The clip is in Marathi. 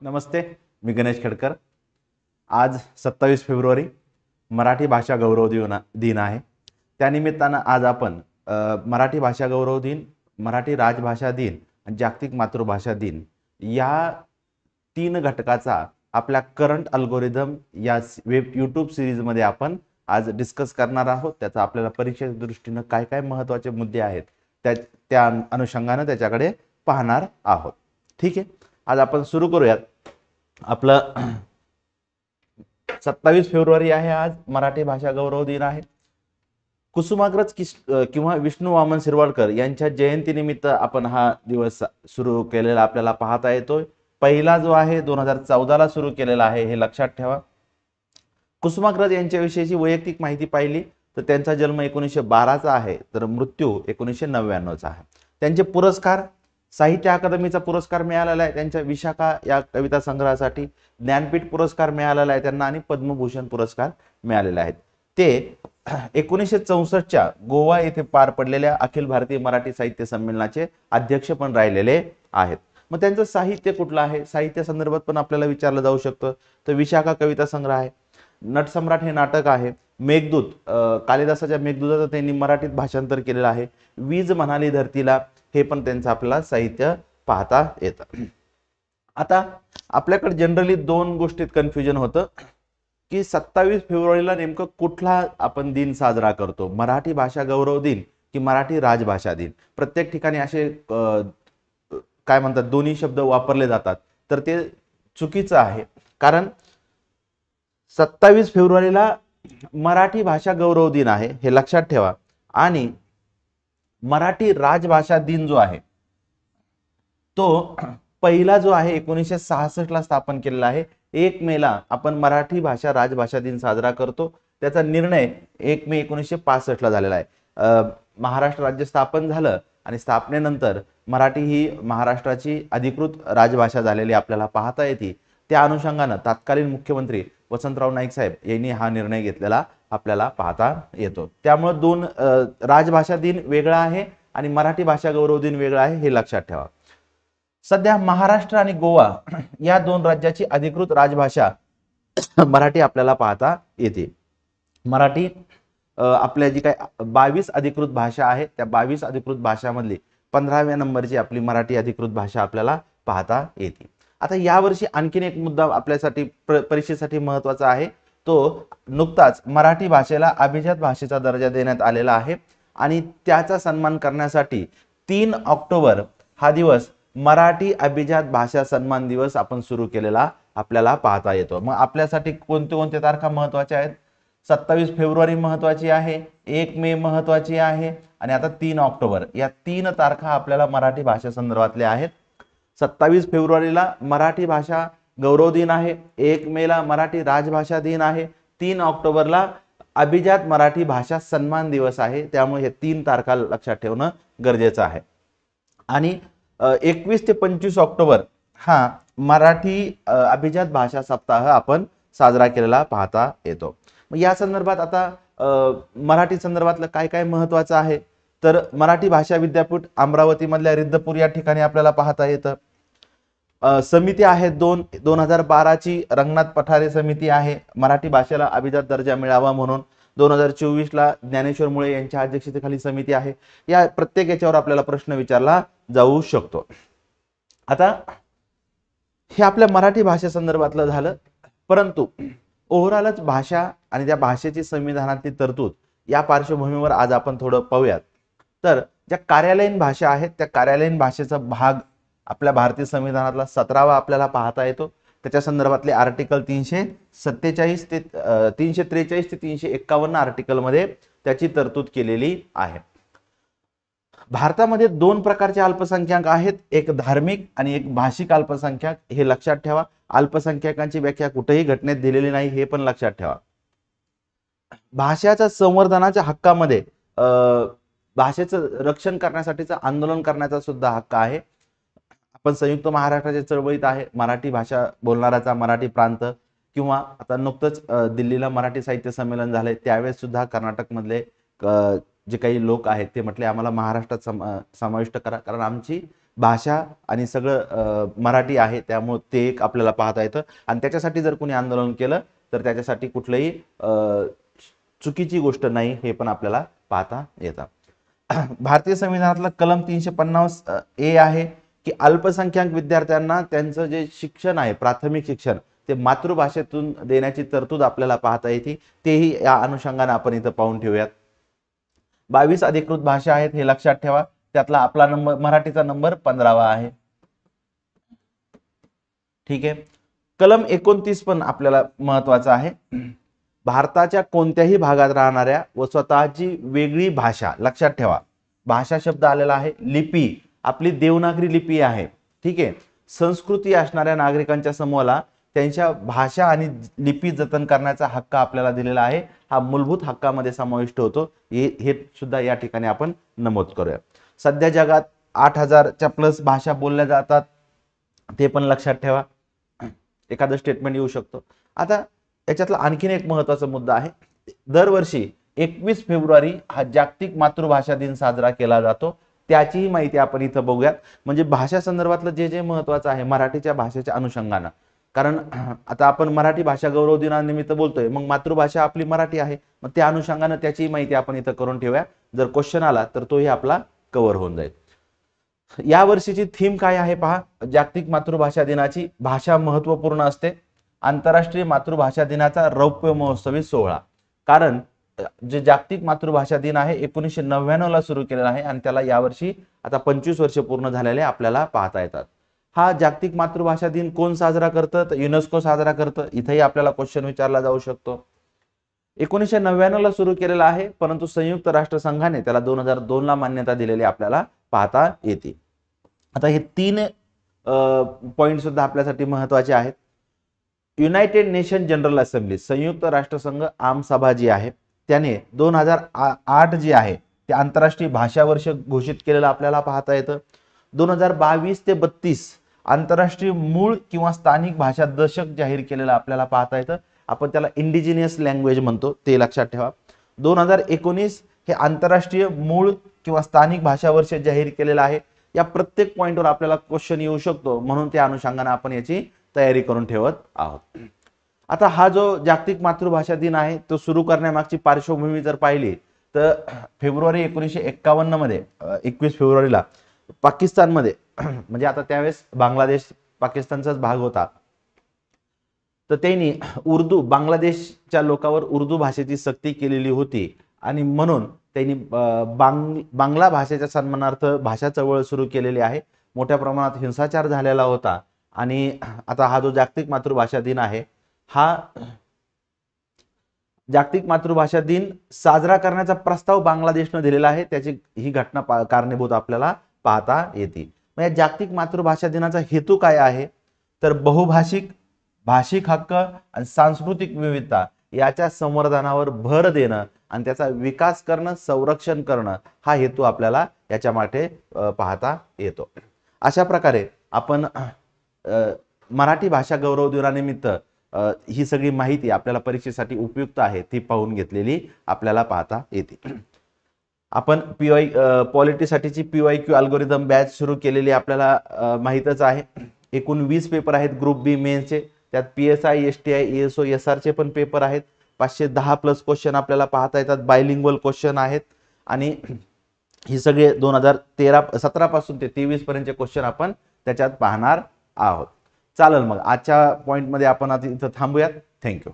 नमस्ते, मी गणेश खेडकर। आज 27 फेब्रुवारी मराठी भाषा गौरव दिन आहे। त्यानिमित्तानं आज आपण मराठी भाषा गौरव दिन, मराठी राजभाषा दिन आणि जागतिक मातृभाषा दिन या 3 घटकाचा आपल्या करंट अल्गोरिदम या वेब यूट्यूब सिरीजमध्ये आपण आज डिस्कस करणार आहोत। त्याचा आपल्याला परीक्षेच्या दृष्टीनं काय काय महत्त्वाचे मुद्दे आहेत त्या अनुषंगाने त्याच्याकडे पाहणार आहोत। ठीक आहे, आज आपण सुरू करूयात। आपलं 27 फेब्रुवारी आहे, आज मराठी भाषा गौरव दिन आहे। कुसुमाग्रज किंवा विष्णू वामन शिरवाडकर यांच्या जयंतीनिमित्त आपण हा दिवस सुरू केलेला आपल्याला पाहता येतोय। पहिला जो आहे 2014 ला सुरू केलेला आहे, हे लक्षात ठेवा। कुसुमाग्रज यांच्याविषयीची वैयक्तिक माहिती पाहिली तर त्यांचा जन्म 1912 चा आहे, तर मृत्यू 1999 चा आहे। त्यांचे पुरस्कार, साहित्य अकादमीचा पुरस्कार मिळालेला आहे त्यांच्या विशाखा या कविता संग्रहासाठी, ज्ञानपीठ पुरस्कार मिळालेला आहे त्यांना आणि पद्मभूषण पुरस्कार मिळालेले आहेत। ते 1964च्या गोवा येथे पार पडलेल्या अखिल भारतीय मराठी साहित्य संमेलनाचे अध्यक्ष पण राहिलेले आहेत। मग त्यांचं साहित्य कुठलं आहे, साहित्य संदर्भात पण आपल्याला विचारलं जाऊ शकतं। तर विशाखा कविता संग्रह आहे, नटसम्राट हे नाटक आहे, मेघदूत कालिदासाच्या मेघदूताचं त्यांनी मराठीत भाषांतर केलेलं आहे, वीज म्हणाली धरतीला हे पण त्यांचं आपल्याला साहित्य पाहता येतं। आता आपल्याकडे जनरली दोन गोष्टीत कन्फ्युजन होतं की 27 फेब्रुवारीला नेमकं कुठला आपण दिन साजरा करतो, मराठी भाषा गौरव दिन की मराठी राजभाषा दिन। प्रत्येक ठिकाणी असे काय म्हणतात दोन्ही शब्द वापरले जातात, तर ते चुकीचं आहे। कारण 27 फेब्रुवारीला मराठी भाषा गौरव दिन आहे, हे लक्षात ठेवा। आणि मराठी राजभाषा दिन जो आहे तो पहिला जो आहे 1966 ला स्थापन केलेला आहे। 1 मे ला आपण मराठी भाषा राजभाषा दिन साजरा करतो। त्याचा निर्णय 1 मे 1965 ला झालेला आहे। महाराष्ट्र राज्य स्थापन झालं आणि स्थापनेनंतर मराठी ही महाराष्ट्राची अधिकृत राजभाषा झालेली आपल्याला पाहता येते। त्या अनुषंगाने तत्कालीन मुख्यमंत्री वसंतराव नाईक साहेब यांनी हा निर्णय घेतलेला आपल्याला पाहता येतो। त्यामुळे दोन राजभाषा दिन वेगळा आहे आणि मराठी भाषा गौरव दिन वेगळा आहे, हे लक्षात ठेवा। सध्या महाराष्ट्र आणि गोवा या दोन राज्याची अधिकृत राजभाषा मराठी आपल्याला पाहता येते। मराठी आपल्या जी काय 22 अधिकृत भाषा आहेत, त्या 22 अधिकृत भाषांमधली 15व्या नंबरची आपली मराठी अधिकृत भाषा आपल्याला पाहता येते। आता यावर्षी आणखीन एक मुद्दा आपल्यासाठी परीक्षेसाठी महत्त्वाचा आहे, तो नुकताच मराठी भाषेला अभिजात भाषेचा दर्जा देण्यात आलेला आहे आणि त्याचा सन्मान करण्यासाठी 3 ऑक्टोबर हा दिवस मराठी अभिजात भाषा सन्मान दिवस आपण सुरू केलेला आपल्याला पाहता येतो। मग आपल्यासाठी कोणत्या तारखा महत्त्वाच्या आहेत? 27 फेब्रुवारी महत्त्वाची आहे, 1 मे महत्त्वाची आहे आणि आता 3 ऑक्टोबर, या 3 तारखा आपल्याला मराठी भाषा संदर्भातल्या आहेत। 27 फेब्रुवारीला मराठी भाषा गौरव दिन आहे, 1 मे ला मराठी राजभाषा दिन आहे, 3 ऑक्टोबरला अभिजात मराठी भाषा सन्मान दिवस आहे। त्यामुळे हे 3 तारखा लक्षात ठेवणं गरजेचं आहे। आणि 21 ते 25 ऑक्टोबर हा मराठी अभिजात भाषा सप्ताह आपण साजरा केलेला पाहता येतो। मग या संदर्भात आता मराठी संदर्भातलं काय काय महत्त्वाचं आहे, तर मराठी भाषा विद्यापीठ अमरावती मधल्या रिद्धपूर या ठिकाणी आपल्याला पाहता येतं। समिती आहे 2012 ची रंगनाथ पठारे समिती आहे, मराठी भाषेला अभिजात दर्जा मिळावा म्हणून। 2024 ला ज्ञानेश्वर मुळे यांच्या अध्यक्षतेखाली समिती आहे। या प्रत्येक याच्यावर आपल्याला प्रश्न विचारला जाऊ शकतो। आता हे आपल्या मराठी भाषे संदर्भातलं झालं, परंतु ओव्हरऑलच भाषा आणि त्या भाषेची संविधानातली तरतूद या पार्श्वभूमीवर आज आपण थोडं पाहूयात। तर ज्या कार्यालयीन भाषा आहेत त्या कार्यालयीन भाषेचा भाग आपल्या भारतीय संविधानातला 17वा आपल्याला पाहता येतो। त्याच्या संदर्भातले आर्टिकल 343 ते 351 आर्टिकल मध्ये त्याची तरतूद केलेली आहे। भारतामध्ये 2 प्रकारचे अल्पसंख्याक आहेत, एक धार्मिक आणि एक भाषिक अल्पसंख्याक, हे लक्षात ठेवा। अल्पसंख्याकांची व्याख्या कुठेही घटनेत दिलेली नाही, हे पण लक्षात ठेवा। भाषाच्या संवर्धनाच्या हक्कामध्ये भाषेचं रक्षण करण्यासाठीचं आंदोलन करण्याचा सुद्धा हक्क आहे। आपण संयुक्त महाराष्ट्राच्या चळवळीत आहे, मराठी भाषा बोलणाऱ्याचा मराठी प्रांत, किंवा आता नुकतंच दिल्लीला मराठी साहित्य संमेलन झाले त्यावेळेस सुद्धा कर्नाटक मधले जे काही लोक आहेत ते म्हटले आम्हाला महाराष्ट्रात समाविष्ट करा, कारण आमची भाषा आणि सगळं मराठी आहे, त्यामुळे ते एक आपल्याला पाहता येतं. आणि त्याच्यासाठी जर कोणी आंदोलन केलं तर त्याच्यासाठी कुठलंही चुकीची गोष्ट नाही, हे पण आपल्याला पाहता येतं. भारतीय संविधानातलं कलम 350 ए आहे की अल्पसंख्याक विद्यार्थ्यांना त्यांचं जे शिक्षण आहे, प्राथमिक शिक्षण, ते मातृभाषेतून देण्याची तरतूद आपल्याला पाहता येते. तेही या अनुषंगाने आपण इथं पाहून ठेवूयात. 22 अधिकृत भाषा आहेत, हे लक्षात ठेवा. त्यातला आपला नंबर, मराठीचा नंबर 15वा आहे. ठीक आहे. कलम 29 पण आपल्याला महत्वाचा आहे. भारताच्या कोणत्याही भागात राहणाऱ्या व स्वतःची वेगळी भाषा, लक्षात ठेवा भाषा शब्द आलेला आहे, लिपी आपली देवनागरी लिपी आहे. ठीक आहे. संस्कृती असणाऱ्या नागरिकांच्या समूहाला त्यांच्या भाषा आणि लिपी जतन करण्याचा हक्क आपल्याला दिलेला आहे. हा मूलभूत हक्कामध्ये समाविष्ट होतो. हे सुद्धा या ठिकाणी आपण नमूद करूया. सध्या जगात 8000च्या प्लस भाषा बोलल्या जातात, ते पण लक्षात ठेवा. एखादं स्टेटमेंट येऊ शकतो. आता याच्यातला आणखीन एक महत्त्वाचा मुद्दा आहे. दरवर्षी 21 फेब्रुवारी हा जागतिक मातृभाषा दिन साजरा केला जातो. त्याचीही माहिती आपण इथं बघूयात. म्हणजे भाषा संदर्भातलं जे जे महत्त्वाचं आहे मराठीच्या भाषेच्या अनुषंगानं, कारण आता आपण मराठी भाषा गौरव दिनानिमित्त बोलतोय, मग मातृभाषा आपली मराठी आहे, मग त्या अनुषंगानं त्याची माहिती आपण इथं करून ठेवूया. जर क्वेश्चन आला तर तोही आपला कव्हर होऊन जाईल. या वर्षीची थीम काय आहे पहा. जागतिक मातृभाषा दिनाची भाषा महत्त्वपूर्ण असते. आंतरराष्ट्रीय मातृभाषा दिनाचा रौप्य महोत्सवी सोहळा. कारण जे जागतिक मातृभाषा दिन आहे 1999 ला सुरू केलेला आहे आणि त्याला यावर्षी आता 25 वर्ष पूर्ण झालेले आपल्याला पाहता येतात. हा जागतिक मातृभाषा दिन कोण साजरा करतं, तर युनेस्को साजरा करतं. इथेही आपल्याला क्वेश्चन विचारला जाऊ शकतो. 1999 ला सुरू केलेला आहे, परंतु संयुक्त राष्ट्र संघाने त्याला 2002 ला मान्यता दिलेली आपल्याला पाहता येते. आता हे 3 पॉइंट सुद्धा आपल्यासाठी महत्त्वाचे आहेत. युनायटेड नेशन जनरल असेंब्ली, संयुक्त राष्ट्रसंघ आमसभा जी आहे, त्याने 2008 जे आहे ते आंतरराष्ट्रीय भाषा वर्ष घोषित केलेलं आपल्याला पाहता येतं. 2022 ते 32 आंतरराष्ट्रीय मूळ किंवा स्थानिक भाषा दशक जाहीर केलेलं आपल्याला पाहता येतं. आपण त्याला इंडिजिनियस लँग्वेज म्हणतो, ते लक्षात ठेवा. 2019 हे आंतरराष्ट्रीय मूळ किंवा स्थानिक भाषा वर्ष जाहीर केलेलं आहे. या प्रत्येक पॉइंटवर आपल्याला क्वेश्चन येऊ शकतो, म्हणून त्या अनुषंगाने आपण याची तयारी करून ठेवत आहोत. आता हा जो जागतिक मातृभाषा दिन आहे तो सुरू करण्यामागची पार्श्वभूमी जर पाहिली तर फेब्रुवारी 1951 मध्ये 21 फेब्रुवारीला पाकिस्तानमध्ये म्हणजे आता त्यावेळेस बांगलादेश पाकिस्तानचाच भाग होता, तर त्यांनी उर्दू, बांगलादेशच्या लोकांवर उर्दू भाषेची सक्ती केलेली होती आणि म्हणून त्यांनी बांगला भाषेच्या सन्मानार्थ भाषा चळवळ सुरू केलेली आहे. मोठ्या प्रमाणात हिंसाचार झालेला होता आणि आता हा जो जागतिक मातृभाषा दिन आहे, हा जागतिक मातृभाषा दिन साजरा करण्याचा प्रस्ताव बांगलादेशने दिलेला आहे. त्याची ही घटना कारणीभूत आपल्याला पाहता येते. म्हणजे जागतिक मातृभाषा दिनाचा हेतू काय आहे, तर बहुभाषिक, भाषिक हक्क आणि सांस्कृतिक विविधता याच्या संवर्धनावर भर देणं आणि त्याचा विकास करणं, संरक्षण करणं हा हेतू आपल्याला याच्या मागे पाहता येतो. अशा प्रकारे आपण मराठी भाषा गौरव दिनानिमित्त ही सगळी माहिती आपल्याला परीक्षेसाठी उपयुक्त आहे ती पाहून घेतलेली आपल्याला पाहता येते. आपण पॉलिटीसाठीची PYQ अल्गोरिदम बॅच सुरू केलेली आपल्याला माहीतच आहे. एकूण 20 पेपर आहेत ग्रुप बी मेन्सचे. त्यात PSI, STI, ESO, SR चे पण पेपर आहेत. 510 प्लस क्वेश्चन आपल्याला पाहता येतात. बायलिंग्वल क्वेश्चन आहेत आणि ही सगळे 2017 पासून ते 23 पर्यंतचे क्वेश्चन आपण त्याच्यात पाहणार आहोत. चालेल, मग आजच्या पॉइंटमध्ये आपण आता इथं थांबूयात. थँक्यू.